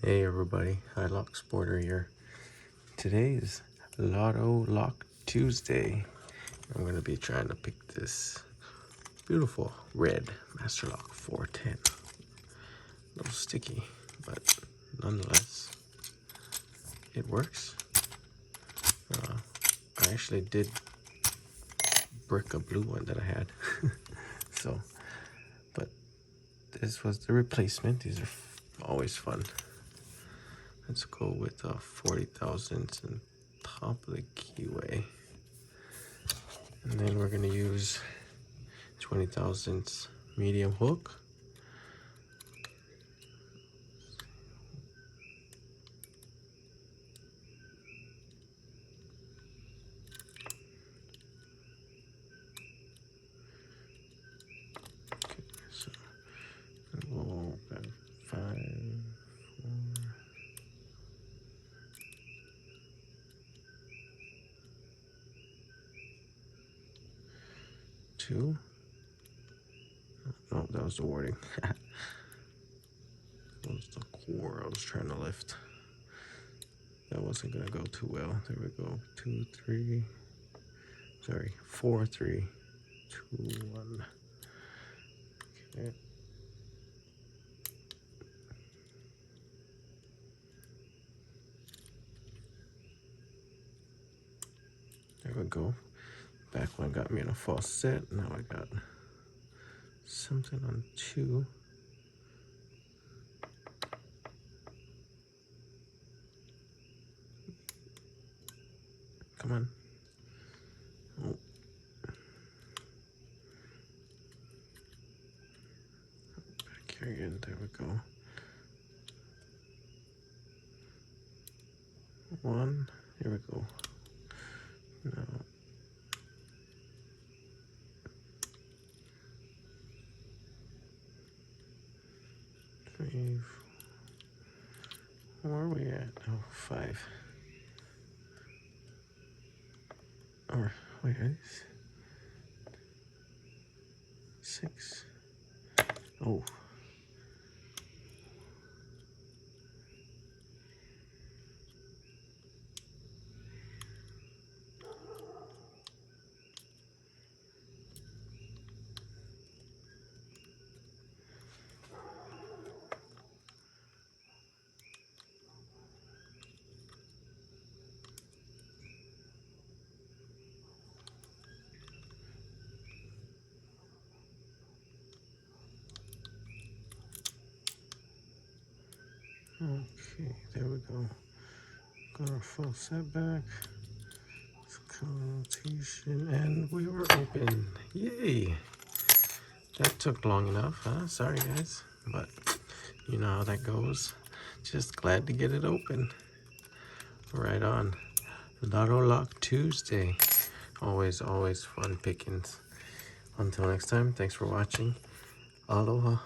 Hey everybody, hi Locksporter here. Today is Lotto Lock Tuesday. I'm going to be trying to pick this beautiful red masterlock 410. A little sticky, but nonetheless, it works. I actually did brick a blue one that I had. But this was the replacement. These are always fun. Let's go with 40 thousandths on top of the keyway. And then we're going to use 20 thousandths medium hook. Okay, so we'll go 5, 4, 2. No, that was the wording. That was the core I was trying to lift. That wasn't gonna go too well. There we go. 2, 3. Sorry, 4, 3, 2, 1. Okay. There we go. Back one got me in a false set. Now I got something on 2. Come on. Oh. Back here again. There we go. 1. Here we go. Now. 3. Where are we at? Oh, 5. Or wait, are these 6? Oh. Okay, there we go. Got our full setback. Connotation, and we were open. Yay! That took long enough, huh? Sorry guys, but you know how that goes. Just glad to get it open. Right on. Lotto Lock Tuesday. Always fun pickings. Until next time, thanks for watching. Aloha.